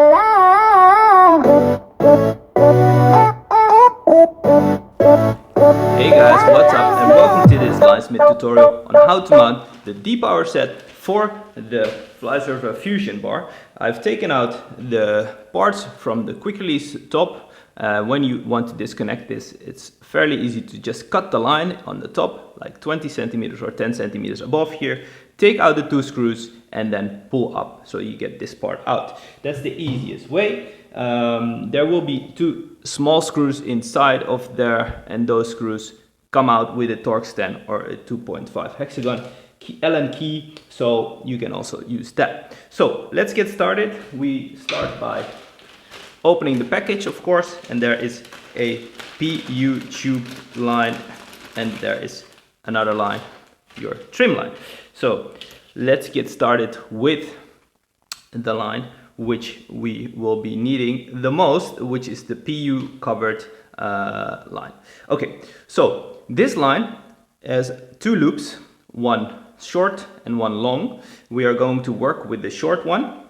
Hey guys, what's up and welcome to this Smith tutorial on how to mount the Depower set for the Flysurfer Fusion Bar. I've taken out the parts from the quick release top. When you want to disconnect this, it's fairly easy to just cut the line on the top, like 20 centimeters or 10 centimeters above here. Take out the two screws and then pull up so you get this part out. That's the easiest way. There will be two small screws inside of there, and those screws come out with a torque stand or a 2.5 hexagon Allen key, so you can also use that. So let's get started. We start by opening the package, of course, and there is a PU tube line and there is another line, your trim line. So let's get started with the line which we will be needing the most, which is the PU covered line. Okay, so this line has two loops, one short and one long. We are going to work with the short one,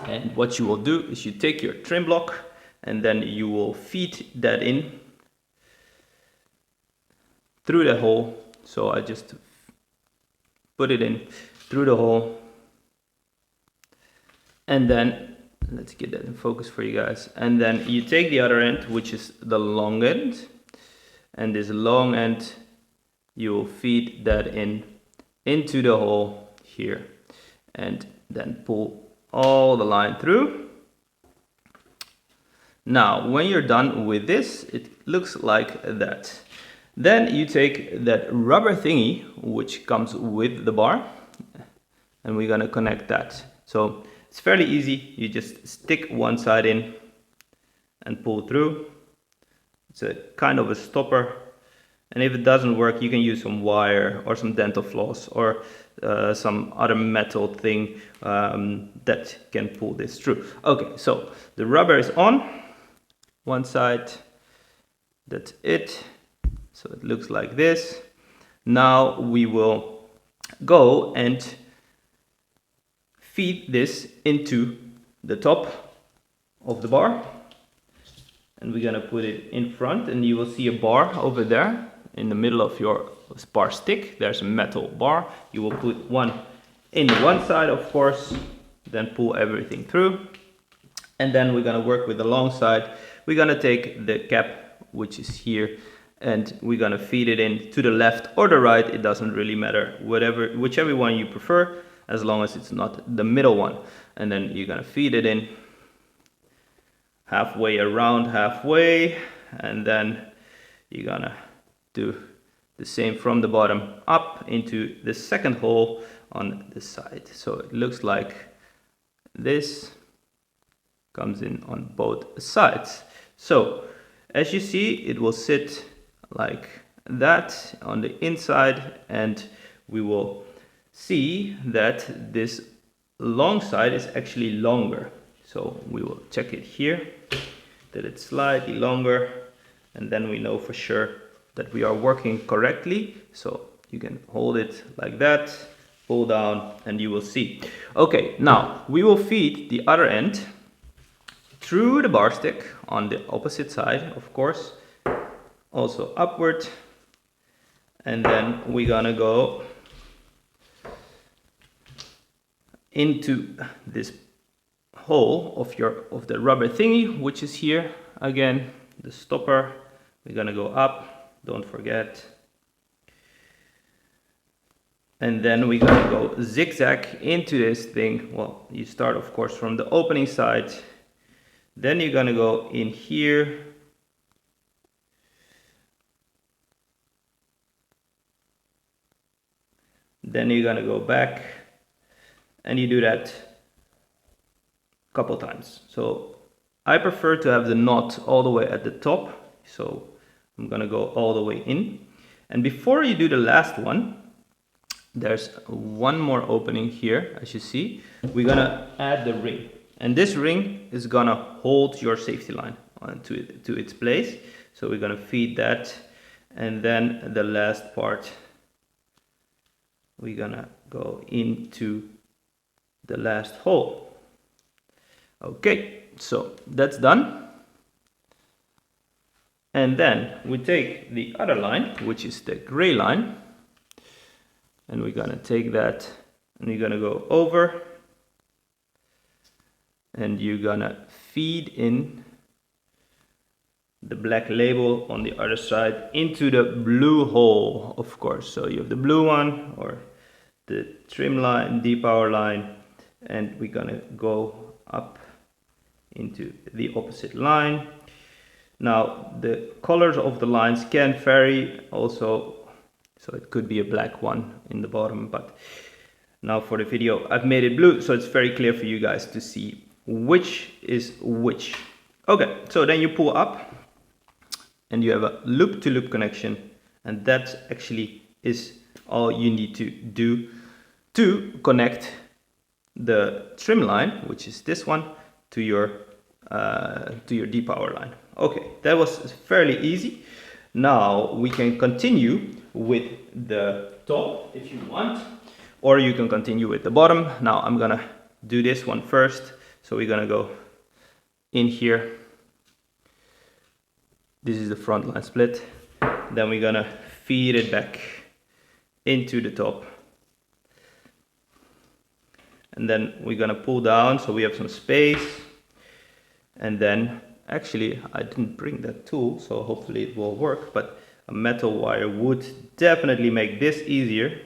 and what you will do is you take your trim block and then you will feed that in through the hole. So I just put it in through the hole, and then let's get that in focus for you guys. And then you take the other end, which is the long end, and this long end you will feed that in into the hole here, and then pull all the line through. Now when you're done with this, it looks like that. Then you take that rubber thingy which comes with the bar, and we're gonna connect that. So it's fairly easy. You just stick one side in and pull through. It's a kind of a stopper, and if it doesn't work, you can use some wire or some dental floss or some other metal thing that can pull this through. Okay, so the rubber is on one side. That's it. So it looks like this. Now we will go and feed this into the top of the bar, and we're gonna put it in front, and you will see a bar over there in the middle of your bar stick. There's a metal bar. You will put one in one side, of course, then pull everything through, and then we're gonna work with the long side. We're gonna take the cap, which is here, and we're gonna feed it in to the left or the right. It doesn't really matter, whichever one you prefer, as long as it's not the middle one. And then you're gonna feed it in halfway around, halfway, and then you're gonna do the same from the bottom up into the second hole on the side. So it looks like this comes in on both sides. So as you see, it will sit like that on the inside, and we will see that this long side is actually longer. So we will check it here, that it's slightly longer, and then we know for sure that we are working correctly. So you can hold it like that, pull down, and you will see. Okay, now we will feed the other end through the bar stick on the opposite side, of course, also upward, and then we're gonna go into this hole of the rubber thingy, which is here again, the stopper. We're gonna go up, don't forget, and then we're gonna go zigzag into this thing. Well, you start of course from the opening side, then you're gonna go in here, then you're gonna go back, and you do that a couple times. So I prefer to have the knot all the way at the top, so I'm gonna go all the way in. And before you do the last one, there's one more opening here, as you see. We're gonna add the ring, and this ring is gonna hold your safety line to its place. So we're gonna feed that, and then the last part, we're gonna go into the last hole. Okay, so that's done. And then we take the other line, which is the gray line, and we're gonna take that and you're gonna go over and you're gonna feed in the black label on the other side into the blue hole, of course. So you have the blue one or the trim line, Depower line, and we're gonna go up into the opposite line. Now the colors of the lines can vary also, so it could be a black one in the bottom, but now for the video I've made it blue so it's very clear for you guys to see which is which. Okay, so then you pull up and you have a loop-to-loop connection, and that actually is all you need to do to connect the trim line, which is this one, to your Depower line. Okay, that was fairly easy. Now we can continue with the top if you want, or you can continue with the bottom. Now I'm gonna do this one first. So we're gonna go in here. This is the front line split. Then we're gonna feed it back into the top. And then we're gonna pull down so we have some space. And then, actually, I didn't bring that tool, so hopefully it will work, but a metal wire would definitely make this easier.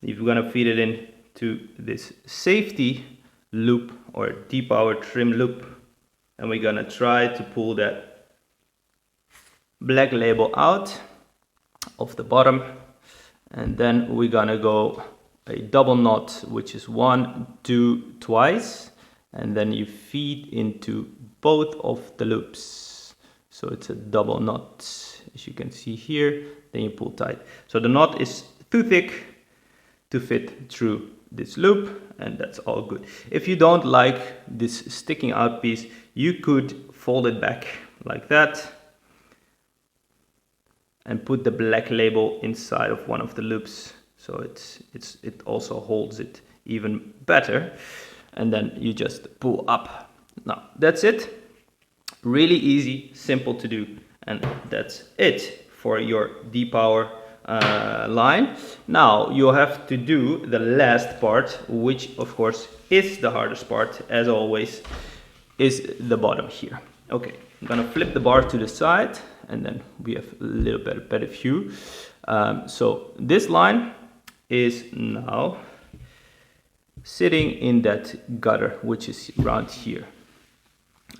If you're gonna feed it in to this safety loop or Depower trim loop, and we're gonna try to pull that black label out of the bottom, and then we're gonna go a double knot, which is 1, 2, twice, and then you feed into both of the loops. So it's a double knot, as you can see here, then you pull tight. So the knot is too thick to fit through this loop, and that's all good. If you don't like this sticking out piece, you could fold it back like that and put the black label inside of one of the loops, so it also holds it even better, and then you just pull up. Now that's it. Really easy, simple to do, and that's it for your Depower line. Now you have to do the last part, which of course is the hardest part, as always, is the bottom here. Okay, I'm gonna flip the bar to the side, and then we have a little bit better view. So this line is now sitting in that gutter, which is around here.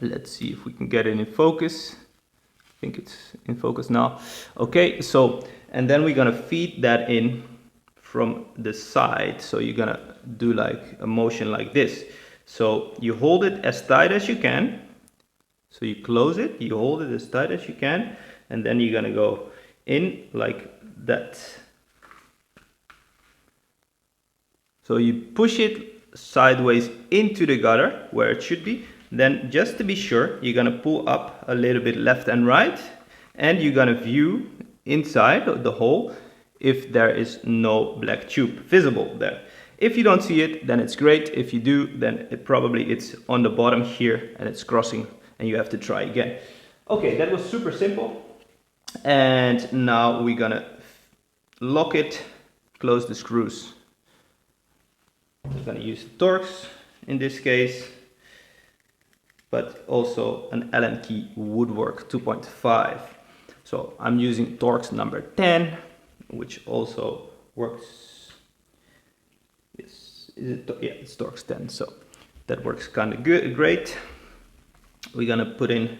Let's see if we can get it in focus. I think it's in focus now. Okay, so, and then we're gonna feed that in from the side. So you're gonna do like a motion like this. So you hold it as tight as you can. So you close it, you hold it as tight as you can, and then you're gonna go in like that. So you push it sideways into the gutter where it should be. Then just to be sure, you're gonna pull up a little bit left and right, and you're gonna view inside of the hole if there is no black tube visible there. If you don't see it, then it's great. If you do, then it's on the bottom here and it's crossing, and you have to try again. Okay, that was super simple. And now we're gonna lock it, close the screws. We're gonna use Torx in this case, but also an Allen key would work, 2.5. So I'm using Torx number 10, which also works. Yeah, it's Torx 10, so that works kind of good, great. We're gonna put in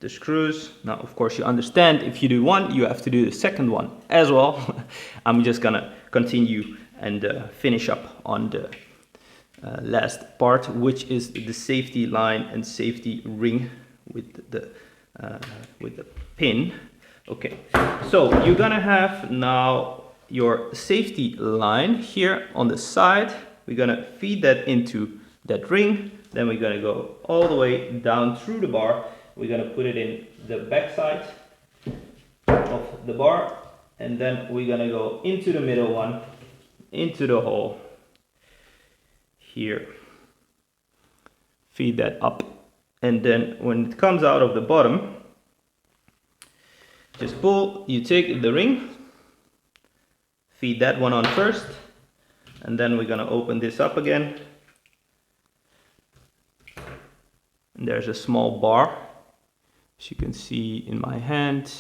the screws. Now, of course, you understand if you do one, you have to do the second one as well. I'm just gonna continue and finish up on the last part, which is the safety line and safety ring with the pin. Okay, so you're gonna have now your safety line here on the side. We're gonna feed that into that ring. Then we're gonna go all the way down through the bar. We're gonna put it in the back side of the bar, and then we're gonna go into the middle one, into the hole here. Feed that up And then when it comes out of the bottom, just pull, you take the ring, feed that one on first, and then we're gonna open this up again. And there's a small bar. As you can see in my hand,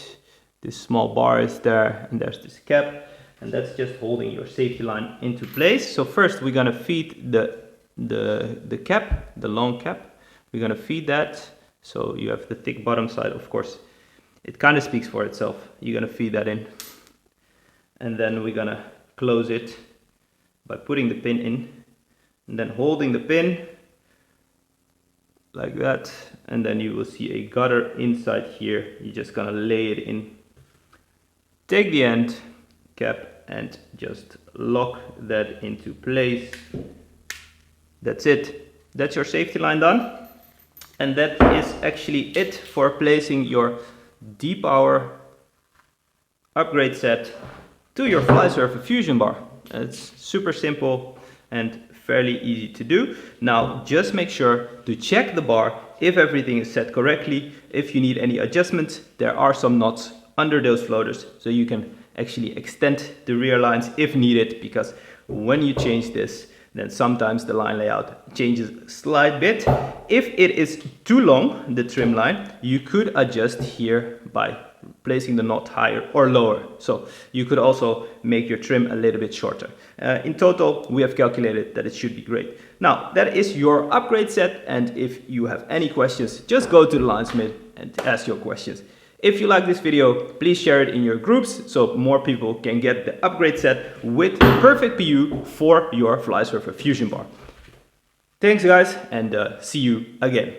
this small bar is there, and there's this cap, and that's just holding your safety line into place. So first we're gonna feed the cap, the long cap. We're gonna feed that. So you have the thick bottom side, of course. It kind of speaks for itself. You're gonna feed that in. And then we're gonna close it by putting the pin in, and then holding the pin like that. And then you will see a gutter inside here. You're just gonna lay it in. Take the end cap and just lock that into place. That's it. That's your safety line done. And that is actually it for placing your Depower upgrade set to your Flysurfer Fusion Bar. It's super simple and fairly easy to do. Now just make sure to check the bar if everything is set correctly. If you need any adjustments, there are some knots under those floaters, so you can actually extend the rear lines if needed, because when you change this, then sometimes the line layout changes a slight bit. If it is too long, the trim line, you could adjust here by placing the knot higher or lower. So you could also make your trim a little bit shorter. In total, we have calculated that it should be great. Now, that is your upgrade set, and if you have any questions, just go to the Linesmith and ask your questions. If you like this video, please share it in your groups so more people can get the upgrade set with the perfect PU for your Flysurfer Fusion Bar. Thanks guys, and see you again.